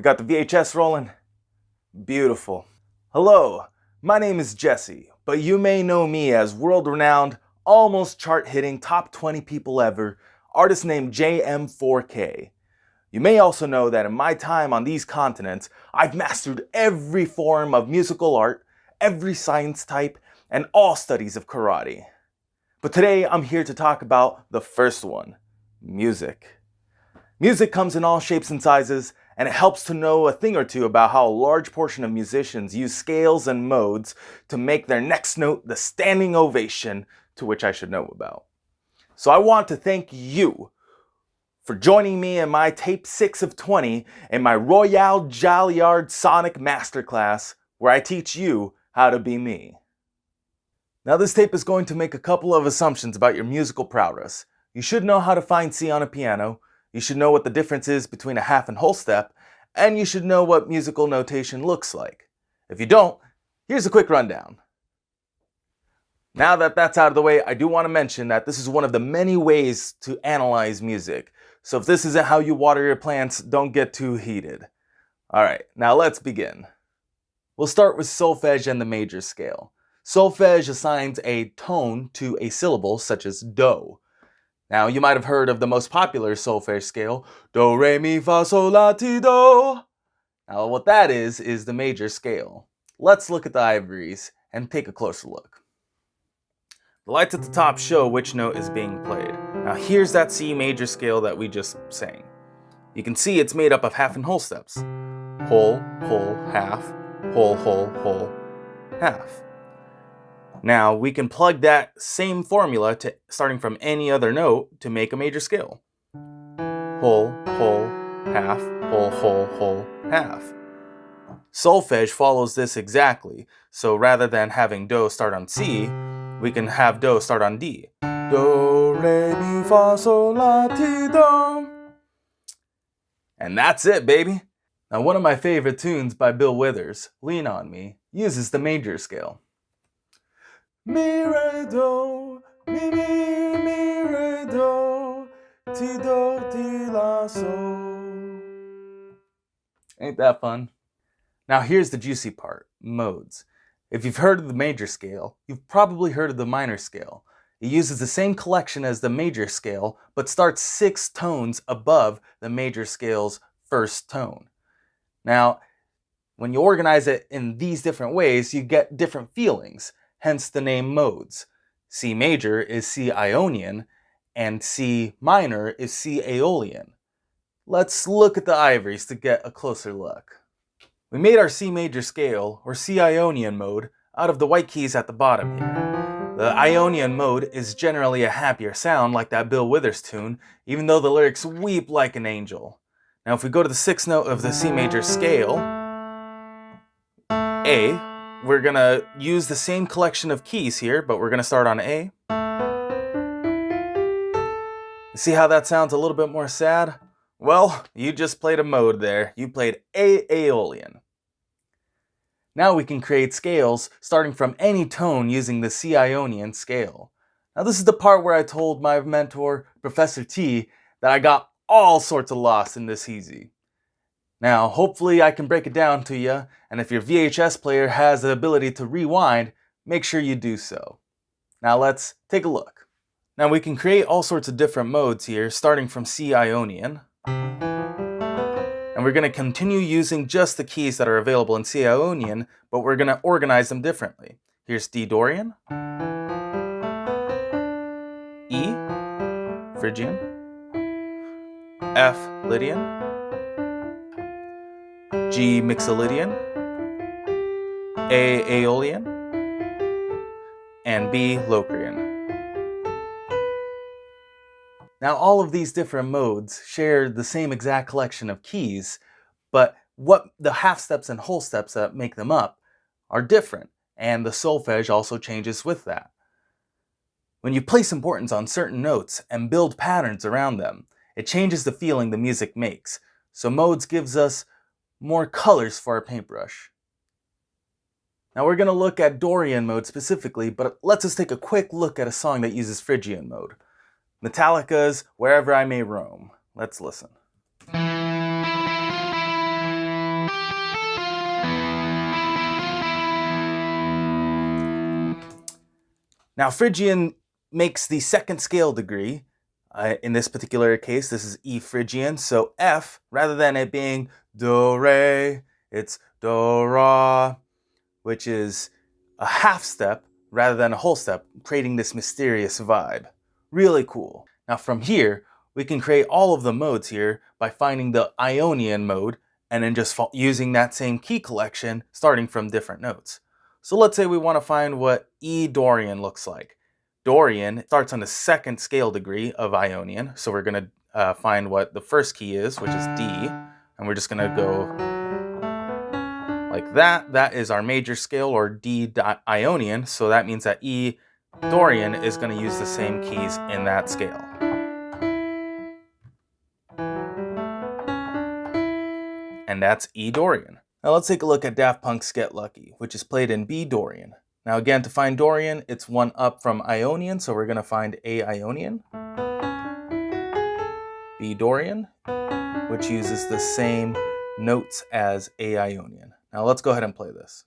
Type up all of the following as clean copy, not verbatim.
got the VHS rolling? Beautiful. Hello, my name is Jesse, but you may know me as world-renowned, almost chart-hitting, top 20 people ever, artist named JM4K. You may also know that in my time on these continents, I've mastered every form of musical art, every science type, and all studies of karate. But today I'm here to talk about the first one, music. Music comes in all shapes and sizes, and it helps to know a thing or two about how a large portion of musicians use scales and modes to make their next note the standing ovation to which I should know about. So I want to thank you for joining me in my tape 6 of 20 in my Royale Jalliard Sonic Masterclass, where I teach you how to be me. Now this tape is going to make a couple of assumptions about your musical prowess. You should know how to find C on a piano, you should know what the difference is between a half and whole step, and you should know what musical notation looks like. If you don't, here's a quick rundown. Now that that's out of the way, I do want to mention that this is one of the many ways to analyze music. So if this isn't how you water your plants, don't get too heated. Alright, now let's begin. We'll start with solfege and the major scale. Solfege assigns a tone to a syllable such as do. Now you might have heard of the most popular solfege scale, do, re, mi, fa, sol, la, ti, do. Now what that is the major scale. Let's look at the ivories and take a closer look. The lights at the top show which note is being played. Now here's that C major scale that we just sang. You can see it's made up of half and whole steps. Whole, whole, half, whole, whole, whole, half. Now we can plug that same formula to starting from any other note to make a major scale. Whole, whole, half, whole, whole, whole, half. Solfege follows this exactly, so rather than having do start on C, we can have do start on D. Do, re, mi, fa, sol, la, ti, do. And that's it, baby. Now one of my favorite tunes by Bill Withers, Lean On Me, uses the major scale. Mi, re, do, mi, re, do, ti, do, ti, la, sol. Ain't that fun? Now here's the juicy part, modes. If you've heard of the major scale, you've probably heard of the minor scale. It uses the same collection as the major scale, but starts 6 tones above the major scale's first tone. Now, when you organize it in these different ways, you get different feelings, hence the name modes. C major is C Ionian, and C minor is C Aeolian. Let's look at the ivories to get a closer look. We made our C major scale, or C Ionian mode, out of the white keys at the bottom here. The Ionian mode is generally a happier sound like that Bill Withers tune, even though the lyrics weep like an angel. Now if we go to the 6th note of the C major scale, A, we're going to use the same collection of keys here, but we're going to start on A. See how that sounds a little bit more sad? Well, you just played a mode there. You played A Aeolian. Now we can create scales starting from any tone using the C Ionian scale. Now this is the part where I told my mentor, Professor T, that I got all sorts of lost in this easy. Now hopefully I can break it down to you, and if your VHS player has the ability to rewind, make sure you do so. Now let's take a look. Now we can create all sorts of different modes here, starting from C Ionian. And we're going to continue using just the keys that are available in C Ionian, but we're going to organize them differently. Here's D Dorian, E Phrygian, F Lydian, G Mixolydian, A Aeolian, and B Locrian. Now all of these different modes share the same exact collection of keys, but what the half steps and whole steps that make them up are different, and the solfege also changes with that. When you place importance on certain notes and build patterns around them, it changes the feeling the music makes, so modes gives us more colors for our paintbrush. Now we're going to look at Dorian mode specifically, but let's just take a quick look at a song that uses Phrygian mode. Metallica's Wherever I May Roam. Let's listen. Now, Phrygian makes the second scale degree. In this particular case, this is E Phrygian. So F, rather than it being do, re, it's do, ra, which is a half step rather than a whole step, creating this mysterious vibe. Really cool. Now from here, we can create all of the modes here by finding the Ionian mode and then just using that same key collection starting from different notes. So let's say we want to find what E Dorian looks like. Dorian starts on the second scale degree of Ionian, so we're going to find what the first key is, which is D, and we're just going to go like that. That is our major scale, or D Ionian, so that means that E Dorian is going to use the same keys in that scale. And that's E Dorian. Now let's take a look at Daft Punk's Get Lucky, which is played in B Dorian. Now again, to find Dorian, it's one up from Ionian, so we're going to find A Ionian, B Dorian, which uses the same notes as A Ionian. Now let's go ahead and play this.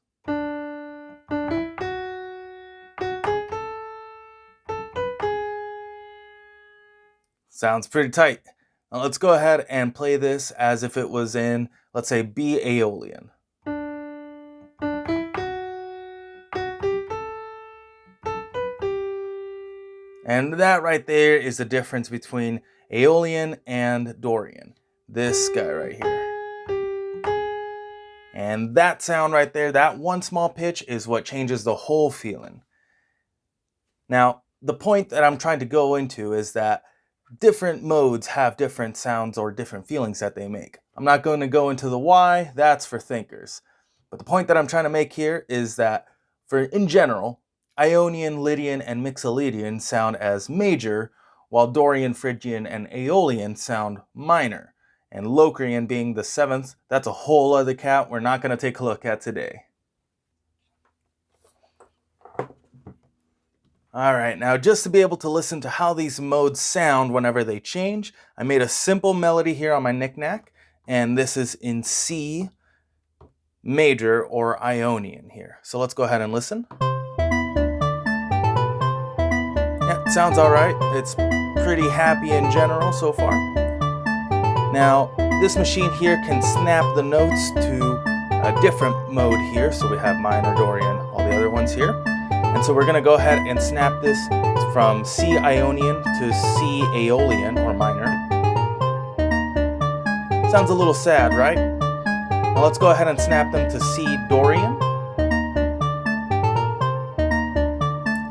Sounds pretty tight. Now let's go ahead and play this as if it was in, let's say, B Aeolian. And that right there is the difference between Aeolian and Dorian. This guy right here. And that sound right there, that one small pitch, is what changes the whole feeling. Now, the point that I'm trying to go into is that different modes have different sounds or different feelings that they make. I'm not going to go into the why, that's for thinkers. But the point that I'm trying to make here is that, in general, Ionian, Lydian, and Mixolydian sound as major, while Dorian, Phrygian, and Aeolian sound minor. And Locrian being the seventh, that's a whole other cat we're not going to take a look at today. Alright, now just to be able to listen to how these modes sound whenever they change, I made a simple melody here on my knick-knack, and this is in C major or Ionian here. So let's go ahead and listen. Yeah, it sounds alright. It's pretty happy in general so far. Now, this machine here can snap the notes to a different mode here. So we have minor, Dorian, all the other ones here. And so we're going to go ahead and snap this from C Ionian to C Aeolian, or minor. Sounds a little sad, right? Now let's go ahead and snap them to C Dorian.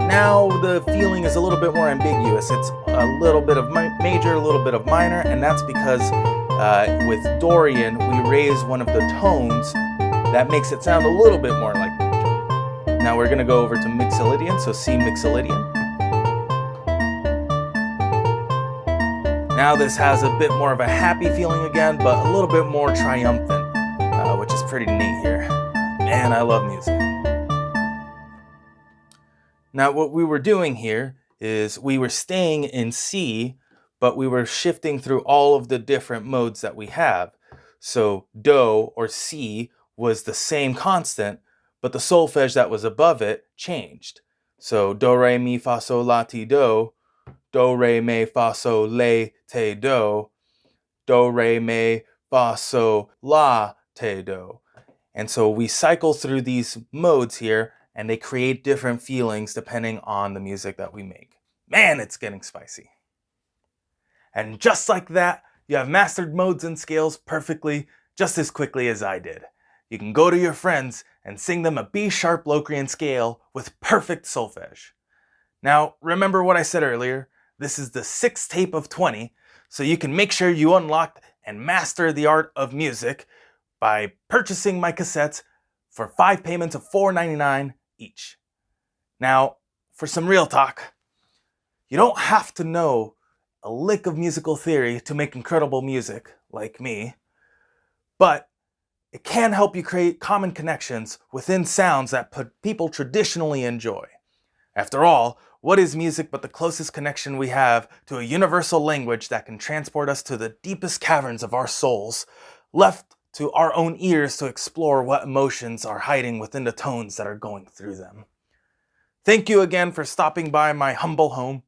Now the feeling is a little bit more ambiguous. It's a little bit of major, a little bit of minor, and that's because with Dorian, we raise one of the tones that makes it sound a little bit more like major. Now we're going to go over to Mixolydian, so C Mixolydian. Now this has a bit more of a happy feeling again, but a little bit more triumphant, which is pretty neat here. Man, I love music. Now what we were doing here is we were staying in C, but we were shifting through all of the different modes that we have. So Do, or C, was the same constant, but the solfege that was above it changed. So Do, Re, Mi, Fa, Sol, La, Ti, Do, Do, Re, Mi, Fa, Sol, Le, Te, Do, Do, Re, Mi, Fa, Sol, La, Te, Do. And so we cycle through these modes here, and they create different feelings depending on the music that we make. Man, it's getting spicy. And just like that, you have mastered modes and scales perfectly, just as quickly as I did. You can go to your friends and sing them a B-sharp Locrian scale with perfect solfege. Now, remember what I said earlier, this is the 6th tape of 20, so you can make sure you unlock and master the art of music by purchasing my cassettes for 5 payments of $4.99 each. Now, for some real talk, you don't have to know a lick of musical theory to make incredible music, like me, but it can help you create common connections within sounds that people traditionally enjoy. After all, what is music but the closest connection we have to a universal language that can transport us to the deepest caverns of our souls, left to our own ears to explore what emotions are hiding within the tones that are going through them. Thank you again for stopping by my humble home.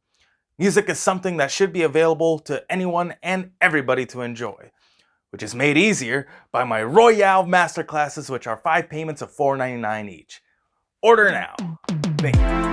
Music is something that should be available to anyone and everybody to enjoy, which is made easier by my Royale Masterclasses, which are 5 payments of $4.99 each. Order now. Thank you.